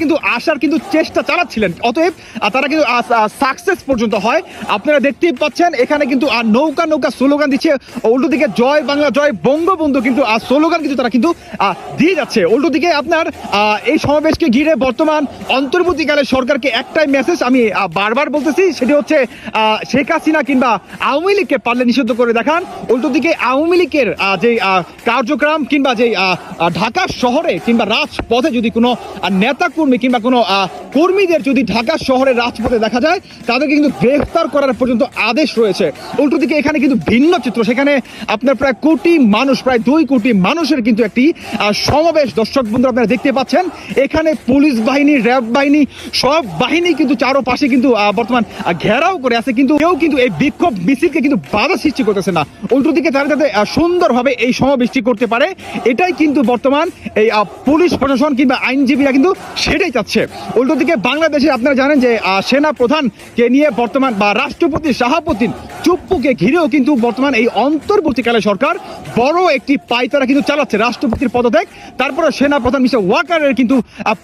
কিন্তু আসার কিন্তু চেষ্টা চালাচ্ছিলেন, অতএব তারা কিন্তু সাকসেস পর্যন্ত হয়। আপনারা দেখতেই পাচ্ছেন এখানে কিন্তু নৌকা নৌকা স্লোগান দিচ্ছে, উল্টো দিকে জয় বাংলা জয় বঙ্গবন্ধু কিন্তু স্লোগান কিন্তু তারা কিন্তু দিয়ে যাচ্ছে। উল্টো দিকে আপনার এই সমাবেশকে ঘিরে বর্তমান অন্তর্বর্তীকালের সরকারকে একটাই মেসেজ আমি বারবার বলতেছি, সেটি হচ্ছে শেখ হাসিনা কিংবা আওয়ামী লীগকে পারলে নিষিদ্ধ করে দেখান। উল্টো দিকে আওয়ামী লীগের যে কার্যক্রম কিংবা যে ঢাকা শহরে কিংবা রাজপথে যদি কোনো নেতা কর্মী কিংবা কোনো কর্মীদের যদি ঢাকা শহরের রাজপথে দেখা যায়, তাদেরকে কিন্তু গ্রেফতার করার পর্যন্ত আদেশ রয়েছে। উল্টো দিকে এখানে কিন্তু ভিন্ন চিত্র, সেখানে আপনার প্রায় কোটি মানুষ, প্রায় 2 কোটি মানুষের কিন্তু একটি সমাবেশ দর্শক বন্ধু আপনারা দেখতে পাচ্ছেন। এখানে পুলিশ বাহিনী, র্যাব বাহিনী, সব বাহিনী কিন্তু চারোপাশে কিন্তু বর্তমান ঘেরাও করে আছে, কিন্তু কেউ কিন্তু এই বিক্ষোভ মিছিলকে কিন্তু বাধা সৃষ্টি করতেছে না। উল্টো দিকে তারা যাতে সুন্দরভাবে এই সমাবেশটি করতে পারে, এটাই কিন্তু বর্তমান এই পুলিশ প্রশাসন কিংবা আইনজীবীরা কিন্তু সেটাই চাচ্ছে। উল্টো দিকে বাংলাদেশে আপনারা জানেন যে সেনা প্রধানকে নিয়ে বর্তমান বা রাষ্ট্রপতি শাহাবুদ্দিন চুপ্পুকে ঘিরেও কিন্তু বর্তমান এই অন্তর্বর্তীকালে সরকার বড় একটি পায়তারা কিন্তু চালাচ্ছে। রাষ্ট্রপতির পদত্যাগ, তারপরে সেনা প্রধান মিস্টার ওয়াকারের কিন্তু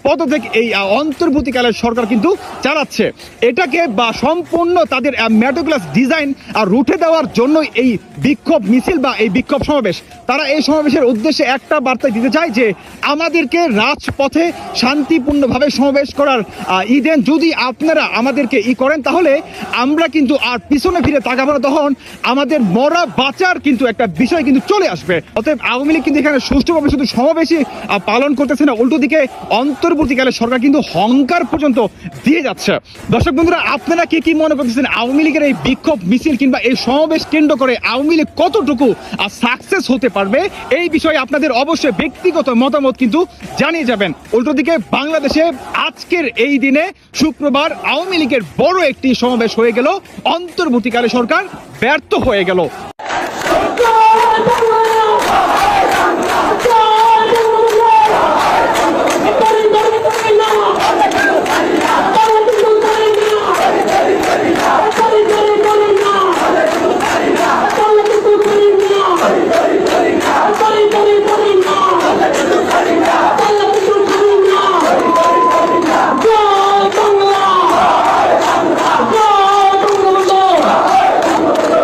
পদত্যাগ এই অন্তর্বর্তীকালের সরকার কিন্তু চালাচ্ছে। এটাকে বা সম্পূর্ণ তাদের ম্যাটোগ্লাস ডিজাইন আর রুটে দেওয়ার জন্য এই বিক্ষোভ মিছিল বা এই বিক্ষোভ সমাবেশ। তারা এই সমাবেশের উদ্দেশ্যে একটা বার্তা দিতে চায় যে আমাদেরকে রাজপথে শান্তিপূর্ণভাবে সমাবেশ করার দেন, যদি আপনারা আমাদেরকে করেন তাহলে আমরা কিন্তু আর পিছনে ফিরে তাকাবো না, তখন আমাদের মরা বাঁচার কিন্তু একটা বিষয় কিন্তু চলে আসবে। অতএব আওয়ামী লীগ কিন্তু এখানে সুষ্ঠুভাবে শুধু সমাবেশই পালন করতেছে না, উল্টো দিকে অন্তর্বর্তীকালে সরকার কিন্তু হংকার পর্যন্ত দিয়ে যাচ্ছে। দর্শক বন্ধুরা, আপনারা কি মনে করতেছেন আওয়ামী লীগের এই বিক্ষোভ মিছিল কিংবা এই সমাবেশ কেন্দ্র করে আওয়ামী লীগ কতটুকু সাকসেস হতে পারবে? এই বিষয়ে আপনাদের অবশ্যই ব্যক্তিগত মতামত কিন্তু জানিয়ে যাবেন। উল্টো দিকে বাংলাদেশে আজকের এই দিনে শুক্রবার আওয়ামী লীগের বড় একটি সমাবেশ হয়ে গেল, অন্তর্বর্তীকালে সরকার ব্যর্থ হয়ে গেল।